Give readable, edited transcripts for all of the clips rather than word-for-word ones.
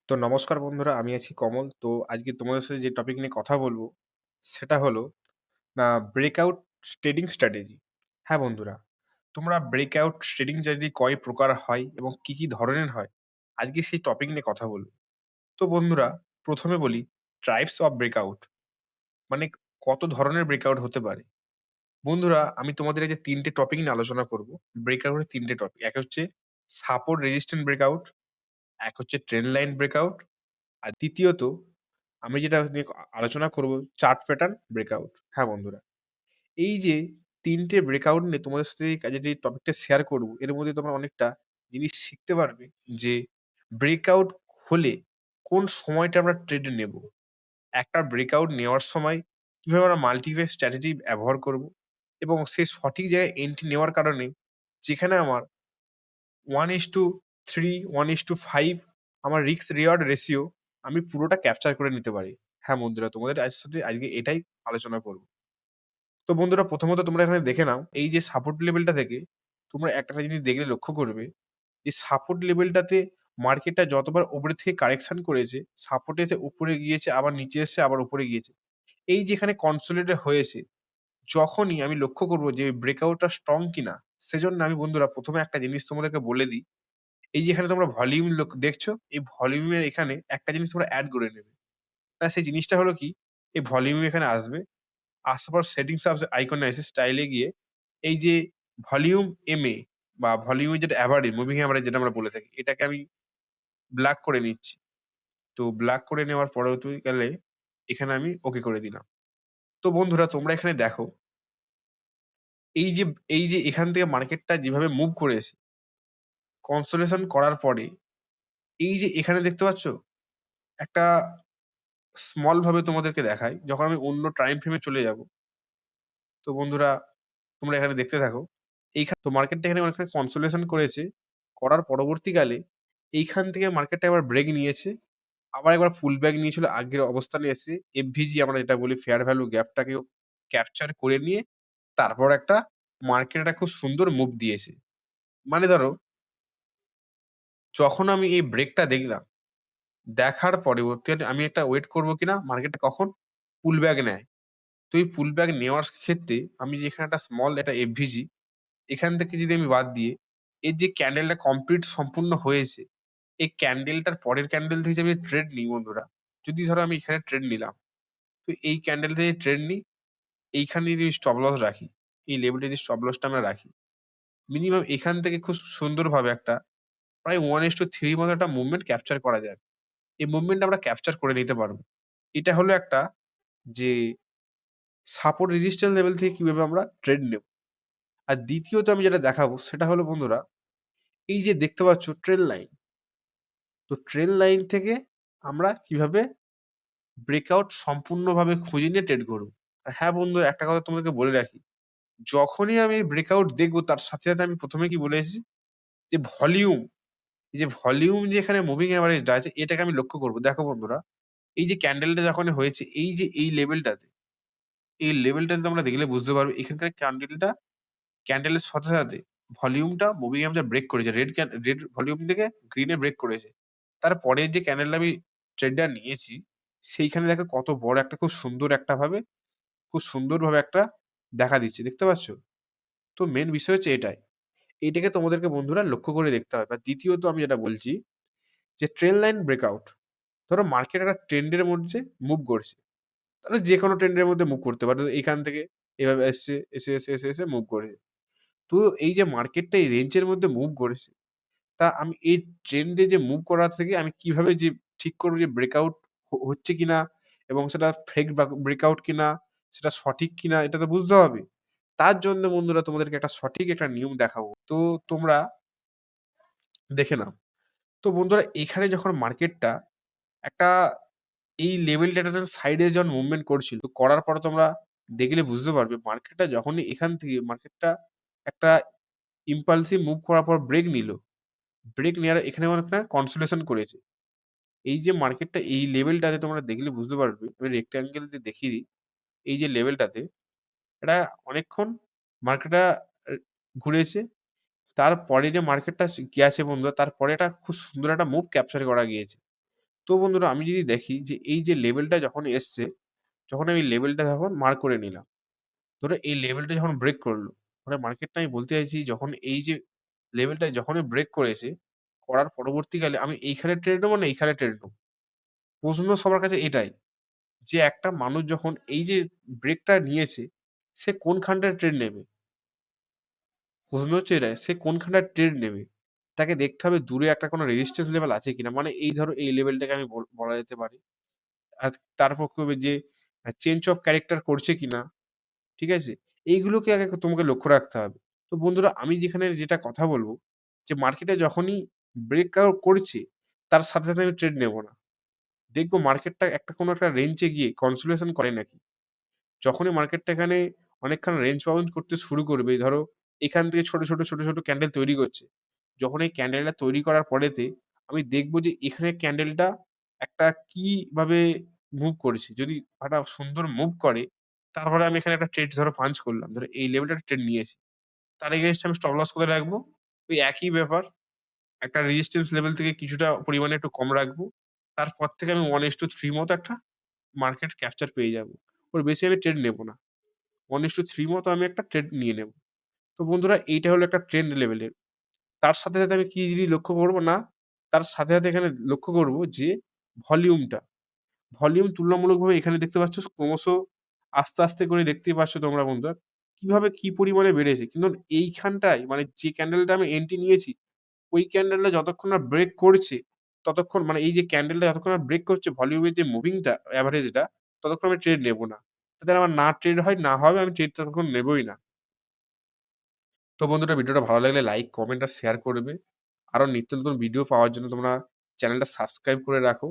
তো নমস্কার বন্ধুরা, আমি আছি কমল। তো আজকে তোমাদের সাথে যে টপিক নিয়ে কথা বলবো, সেটা হলো ব্রেকআউট ট্রেডিং স্ট্র্যাটেজি। হ্যাঁ বন্ধুরা, তোমরা ব্রেকআউট ট্রেডিং স্ট্র্যাটেজি কয় প্রকার হয় এবং কি, কি ধরনের হয়? আজকে সেই টপিক নিয়ে কথা বলবো। তো বন্ধুরা, ১ম এ বলি টাইপস অফ ব্রেকআউট মানে কত ধরনের ব্রেকআউট হতে পারে? বন্ধুরা, আমি তোমাদের এই যে ৩ টে টপিক নিয়ে আলোচনা করব। ব্রেকআউটের ৩ টে টপিক। এক হচ্ছে সাপোর্ট রেজিস্ট্যান্ট ব্রেকআউট, এক হচ্ছে ট্রেন্ড লাইন ব্রেকআউট, আর দ্বিতীয়ত আমি যেটা নিয়ে আলোচনা করব চার্ট প্যাটার্ন ব্রেকআউট। হ্যাঁ বন্ধুরা, এই যে ৩ টে ব্রেকআউট নিয়ে তোমাদের সাথে কাজে যে টপিকটা শেয়ার করব, এর মধ্যে তোমরা অনেকটা জিনিস শিখতে পারবে যে ব্রেকআউট হলে কোন সময়টা আমরা ট্রেডে নেব। একটা ব্রেকআউট নেওয়ার সময় কিভাবে আমরা মাল্টিপল স্ট্র্যাটেজি ব্যবহার করব এবং সেই সঠিক জায়গায় এন্ট্রি নেওয়ার কারণে যেখানে আমার 1:3, 1:5 আমার রিস্ক রিওয়ার্ড রেশিও আমি পুরোটা ক্যাপচার করে নিতে পারি। হ্যাঁ বন্ধুরা, তোমাদের সাথে আজকে এটাই আলোচনা করব। তো বন্ধুরা, প্রথমত তোমরা এখানে দেখে নাও, এই যে সাপোর্ট লেভেলটা থেকে তোমরা একটা জিনিস দেখলে লক্ষ্য করবে, এই সাপোর্ট লেভেলটাতে মার্কেটটা যতবার উপরের থেকে কারেকশন করেছে, সাপোর্ট এসে উপরে গিয়েছে, আবার নিচে এসছে, আবার উপরে গিয়েছে। এই যেখানে কনসোলিডেট হয়েছে, যখনই আমি লক্ষ্য করব যে ব্রেকআউটটা স্ট্রং কিনা, সেজন্য আমি বন্ধুরা ১ম এ একটা জিনিস তোমাদেরকে বলে দিই। এই যে এখানে তোমরা ভলিউম দেখছো, এই ভলিউমের এখানে একটা জিনিস তোমরা এড করে নেবে। সেই জিনিসটা হলো কি? এই ভলিউম এখানে আসবে। আসার পর সেটিংস আইকনে এসে স্টাইলে গিয়ে এই যে ভলিউম এমএ বা ভলিউমের যেটা এভারেজ, মুভিং এভারেজ যেটা আমরা বলে থাকি, এটাকে আমি ব্ল্যাক করে নিচ্ছি। তো ব্ল্যাক করে নেওয়ার পরবর্তীকালে এখানে আমি ওকে করে দিলাম। তো বন্ধুরা, তোমরা এখানে দেখো, এই যে এখান থেকে মার্কেটটা যেভাবে মুভ করেছে, কনসোলেশন করার পরে এই যে এখানে দেখতে পাচ্ছ? একটা স্মল ভাবে তোমাদেরকে দেখাই। যখন আমি অন্য টাইম ফ্রেম এ চলে যাব, তো বন্ধুরা তোমরা এখানে দেখতে থাকো। তো মার্কেটটা এখানে অনেকখানি কনসোলেশন করেছে। করার পরবর্তীকালে এইখান থেকে মার্কেটটা এবার ব্রেক নিয়েছে। আবার একবার পুল ব্যাক নিয়েছিল, আগের অবস্থানে এসে এফভিজি আমরা যেটা বলি ফেয়ার ভ্যালু গ্যাপটাকেও ক্যাপচার করে নিয়ে তারপর একটা মার্কেট একটা খুব সুন্দর মুভ দিয়েছে। মানে ধরো, যখন আমি এই ব্রেকটা দেখলাম, দেখার পরবর্তীকালে আমি একটা ওয়েট করব কিনা মার্কেটটা কখন পুল ব্যাক নেয়। তো এই পুল ব্যাক নেওয়ার ক্ষেত্রে আমি যে এখানে একটা স্মল একটা এফভিজি, এখান থেকে যদি আমি বাদ দিয়ে এর যে ক্যান্ডেলটা কমপ্লিট সম্পূর্ণ হয়েছে, এই ক্যান্ডেলটার পরের ক্যান্ডেল থেকে যদি আমি ট্রেড নিই বন্ধুরা, যদি ধরো আমি এখানে ট্রেড নিলাম, তো এই ক্যান্ডেল থেকে ট্রেড নিই, এইখানে যদি স্টপ লস রাখি, এই লেভেলে যদি স্টপ লসটা আমরা রাখি, মিনিমাম এখান থেকে খুব সুন্দরভাবে একটা প্রায় 1:3 মতো একটা মুভমেন্ট ক্যাপচার করা যায়। এই মুভমেন্ট আমরা ক্যাপচার করে নিতে পারবো। এটা হলো একটা যে সাপোর্ট রেজিস্ট্যান্স লেভেল থেকে কিভাবে আমরা ট্রেড নেব। আর দ্বিতীয়ত আমি যেটা দেখাবো সেটা হলো বন্ধুরা, এই যে দেখতে পাচ্ছ ট্রেল লাইন। তো ট্রেল লাইন থেকে আমরা কিভাবে ব্রেকআউট সম্পূর্ণভাবে খুঁজে নিয়ে ট্রেড করব। আর হ্যাঁ বন্ধুরা, একটা কথা তোমাদেরকে বলে রাখি, যখনই আমি ব্রেকআউট দেখবো তার সাথে, সাথে আমি ১ম এ কি বলে এসেছি যে ভলিউম, এই যে ভলিউম যে এখানে মুভিং এভারেজটা আছে, এটাকে আমি লক্ষ্য করব। দেখো বন্ধুরা, এই যে ক্যান্ডেলটা যখন হয়েছে, এই যে এই লেভেলটাতে, এই লেভেলটাতে তোমরা দেখলে বুঝতে পারবে এখানকার ক্যান্ডেলের সাথে, সাথে ভলিউমটা মুভিং এভারেজ ব্রেক করেছে। রেড ভলিউম থেকে গ্রিন এ ব্রেক করেছে। তারপরের যে ক্যান্ডেলটা আমি ট্রেডটা নিয়েছি, সেইখানে দেখো কত বড় একটা খুব সুন্দরভাবে একটা দেখা দিচ্ছে। দেখতে পাচ্ছ? তো মেইন বিষয় হচ্ছে এটাই। এইটাকে তোমাদেরকে বন্ধুরা লক্ষ্য করে দেখতে হবে। আর দ্বিতীয়ত আমি যেটা বলছি যে ট্রেন্ড লাইন ব্রেকআউট। ধরো মার্কেট একটা ট্রেন্ড এর মধ্যে মুভ করছে। তাহলে যেকোনো ট্রেন্ড এর মধ্যে মুভ করতে পারে। এইখান থেকে এভাবে এসছে, এসে মুভ করেছে। তো এই যে মার্কেটটা এই রেঞ্জের মধ্যে মুভ করেছে, তা আমি এই ট্রেন্ডে যে মুভ করার থেকে আমি কিভাবে যে ঠিক করব যে ব্রেকআউট হচ্ছে কিনা এবং সেটা ফেক ব্রেকআউট কিনা, সেটা সঠিক কিনা, এটা তো বুঝতে হবে। তার জন্য বন্ধুরা তোমাদেরকে একটা সঠিক একটা নিয়ম দেখাবো। তো তোমরা দেখে নাও। তো বন্ধুরা, এখানে যখন মার্কেটটা একটা এই লেভেলটা যখন সাইডে যখন মুভমেন্ট করছিল, তো করার পরে তোমরা দেখলে বুঝতে পারবে মার্কেটটা যখনই এখান থেকে মার্কেটটা একটা ইম্পালসিভ মুভ করার পর ব্রেক নিল। ব্রেক নেওয়ার এখানে অনেকটা কনসোলেশন করেছে। এই যে মার্কেটটা এই লেভেলটাতে তোমরা দেখলে বুঝতে পারবে। আমি রেক্টেঙ্গেল দিয়ে দেখিয়ে দিই। এই যে লেভেলটাতে এটা অনেকক্ষণ মার্কেটটা এ ঘুরেছে। তারপরে যে মার্কেটটা গেছে বন্ধুরা, তারপরে একটা খুব সুন্দর একটা মুভ ক্যাপচার করা গিয়েছে। তো বন্ধুরা আমি যদি দেখি যে এই যে লেভেলটা যখন এসছে, যখন আমি লেভেলটা যখন মার্ক করে নিলাম। ধরো এই লেভেলটা যখন ব্রেক করলো, মানে মার্কেটটা আমি বলতে চাইছি যখন এই যে লেভেলটা যখনই ব্রেক করেছে, করার পরবর্তীকালে আমি এইখানে ট্রেড নেবো না এইখানে ট্রেড নেবো? প্রশ্ন সবার কাছে এটাই। যে একটা মানুষ যখন এই যে ব্রেকটা নিয়েছে, সে কোনখানটায় ট্রেড নেবে? প্রশ্ন হচ্ছে এটাই, সে কোনখানটায় ট্রেড নেবে? তাকে দেখতে হবে দূরে একটা কোনো রেজিস্ট্যান্স লেভেল আছে কিনা। মানে এই ধরো এই লেভেলটাকে আমি বলা যেতে পারে। আর তারপর কি হবে যে চেঞ্জ অফ ক্যারেক্টার করছে কিনা, ঠিক আছে? এইগুলোকে আগে তোমাকে লক্ষ্য রাখতে হবে। তো বন্ধুরা আমি যেখানে যেটা কথা বলব, যে মার্কেটে যখনই ব্রেকআউট করছে, তার সাথে, সাথে আমি ট্রেড নেব না। দেখব মার্কেটটা একটা কোনো একটা রেঞ্জে গিয়ে কনসোলিডেশন করে নাকি। যখনই মার্কেটটা এখানে অনেকখানি রেঞ্জ বাউন্ড করতে শুরু করবে, ধরো এখান থেকে ছোট ক্যান্ডেল তৈরি করছে। যখন এই ক্যান্ডেলটা তৈরি করার পরেতে আমি দেখব যে এখানে ক্যান্ডেলটা একটা কিভাবে মুভ করেছে। যদি একটা সুন্দর মুভ করে, তারপরে আমি এখানে একটা ট্রেড ধরো পাঞ্চ করলাম। ধরো এই লেভেলটার ট্রেড নিয়েছি। তার এগেইনস্ট এ আমি স্টপ লস কোথায় রাখবো? ওই একই ব্যাপার। একটা রেজিস্ট্যান্স লেভেল থেকে কিছুটা পরিমাণে একটু কম রাখবো। তারপর থেকে আমি 1:3 মতো একটা মার্কেট ক্যাপচার পেয়ে যাবো। ওর বেশি আমি ট্রেড নেব না। 1:3 মতো আমি একটা ট্রেড নিয়ে নেব। তো বন্ধুরা এইটা হলো একটা ট্রেন্ড লেভেলের। তার সাথে, সাথে আমি কি জিনিস লক্ষ্য করব না, তার সাথে, সাথে এখানে লক্ষ্য করব যে ভলিউমটা। ভলিউম তুলনামূলকভাবে এখানে দেখতে পাচ্ছ ক্রমশ আস্তে, আস্তে করে দেখতেই পাচ্ছ তোমরা বন্ধুরা কিভাবে কি পরিমাণে বেড়েছে। কিন্তু এইখানটায় মানে যে ক্যান্ডেলটা আমি এন্ট্রি নিয়েছি, ওই ক্যান্ডেলটা যতক্ষণ না ব্রেক করছে, ততক্ষণ মানে এই যে ক্যান্ডেলটা যতক্ষণ না ব্রেক করছে ভলিউমের যে মুভিংটা এভারেজটা, ততক্ষণ আমি ট্রেড নেব না। তাতে আমার না ট্রেড হয়, না হবে আমি ট্রেড ততক্ষণ নেবই না। তো বন্ধুরা ভিডিওটা ভালো লাগলে লাইক, কমেন্ট আর শেয়ার করবে। আরো নিত্য নতুন ভিডিও পাওয়ার জন্য তোমরা চ্যানেলটা সাবস্ক্রাইব করে রাখো।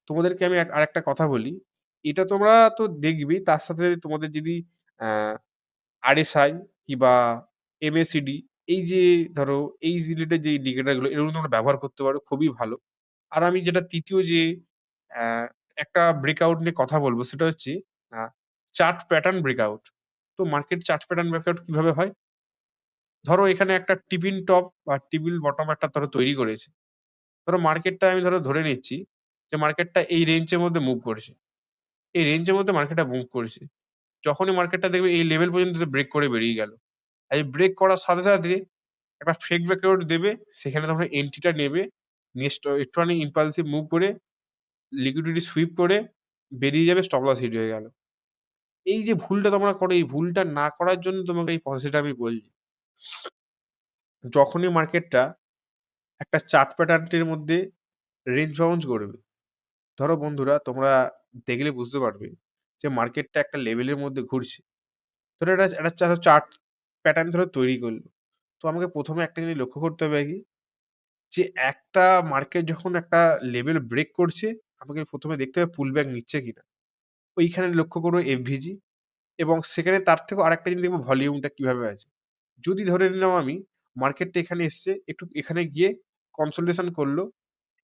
তোমাদেরকে আমি আরেকটা কথা বলি। এটা তোমরা তো দেখবেই, তার সাথে তোমাদের যদি অ্যা RSI কিংবা MACD এই যে ধরো এই রিলেটেড যে ইন্ডিকেটর গুলো এগুলো তোমরা ব্যবহার করতে পারো, খুবই ভালো। আর আমি যেটা ৩য় যে অ্যা একটা ব্রেকআউট নিয়ে কথা বলব সেটা হচ্ছে আ চার্ট প্যাটার্ন ব্রেকআউট। তো মার্কেট চার্ট প্যাটার্ন ব্রেকআউট কিভাবে হয়? ধরো এখানে একটা টিপিন টপ বা টেবিল বটম একটা ধরো তৈরি করেছে। ধরো মার্কেটটা আমি ধরে নিচ্ছি যে মার্কেটটা এই রেঞ্জের মধ্যে মুভ করেছে। এই রেঞ্জের মধ্যে মার্কেটটা মুভ করেছে। যখনই মার্কেটটা দেখবে এই লেভেল পর্যন্ত ব্রেক করে বেরিয়ে গেল। আর এই ব্রেক করার সাথে, সাথে একটা ফেক ব্রেকআউট দেবে। সেখানে তখন এন্ট্রিটা নেবে। নিয়ে একটুখানি ইম্পালসিভ মুভ করে লিকুইডিটি সুইপ করে বেরিয়ে যাবে, স্টপ লস হিট হয়ে গেল। এই যে ভুলটা তোমরা করো, এই ভুলটা না করার জন্য তোমাকে এই পলিসিটা আমি বলছি। যখনই মার্কেটটা একটা চার্ট প্যাটার্নটির মধ্যে রেঞ্জ বাউন্স করবে। ধরো বন্ধুরা তোমরা দেখলে বুঝতে পারবে যে মার্কেটটা একটা লেভেলের মধ্যে ঘুরছে। ধরো একটা চার্ট প্যাটার্ন ধরে তৈরি করলো। তো আমাকে ১ম এ একটা জিনিস লক্ষ্য করতে হবে কি, যে একটা মার্কেট যখন একটা লেভেল ব্রেক করছে, আমাকে ১ম এ দেখতে হবে পুল ব্যাক নিচ্ছে কিনা। ওইখানে লক্ষ্য করবো এফভিজি এবং সেখানে তার থেকেও আরেকটা জিনিস দেখবো ভলিউমটা কিভাবে আছে। যদি ধরে নিলাম আমি মার্কেটটা এখানে এসছে, একটু এখানে গিয়ে কনসোলিডেশন করলো।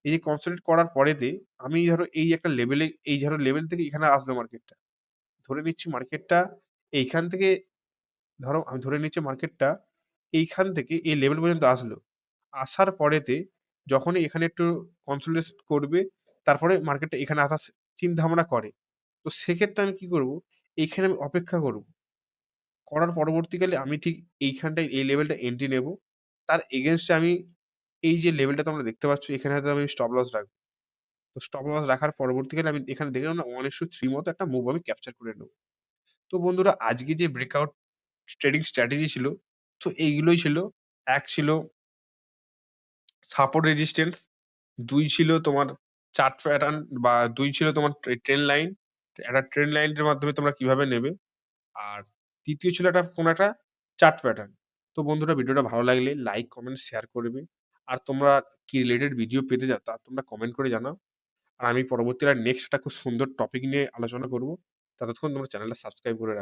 এই যে কনসোলিডেট করার পরেতে আমি ধরো এই একটা লেভেলে এই ধরো লেভেল থেকে এখানে আসলো মার্কেটটা। ধরে নিচ্ছি মার্কেটটা এইখান থেকে ধরো আমি ধরে নিচ্ছি মার্কেটটা এইখান থেকে এই লেভেল পর্যন্ত আসলো। আসার পরেতে যখনই এখানে একটু কনসোলিডেশন করবে, তারপরে মার্কেটটা এখানে আসার চিন্তাভাবনা করে। তো সেক্ষেত্রে আমি কি করব? এইখানে আমি অপেক্ষা করব। করার পরবর্তীকালে আমি ঠিক এইখানটায় এই লেভেলটা এন্ট্রি নেব। তার এগেইনস্ট এ আমি এই যে লেভেলটা তোমরা দেখতে পাচ্ছ এখানে হয়তো আমি স্টপ লস রাখবো। তো স্টপ লস রাখার পরবর্তীকালে আমি এখানে দেখলাম না 1:3 মতো একটা মুভ আমি ক্যাপচার করে নেব। তো বন্ধুরা আজকে যে ব্রেকআউট ট্রেডিং স্ট্র্যাটেজি ছিল, তো এইগুলোই ছিল। ১ ছিল সাপোর্ট রেজিস্ট্যান্স, ২ ছিল তোমার চার্ট প্যাটার্ন বা ২ ছিল তোমার ট্রেন্ড লাইন। একটা ট্রেন্ড লাইনের মাধ্যমে তোমরা কিভাবে নেবে। আর ৩য় ছিল কোনো একটা চার্ট প্যাটার্ন। তো বন্ধুরা ভিডিওটা ভালো লাগলে লাইক, কমেন্ট, শেয়ার করবে। আর তোমরা কি রিলেটেড ভিডিও পেতে চাও তা তোমরা কমেন্ট করে জানাও। আর আমি পরবর্তীতে নেক্সট একটা খুব সুন্দর টপিক নিয়ে আলোচনা করব। ততক্ষণ তোমরা চ্যানেলটা সাবস্ক্রাইব করে রাখো।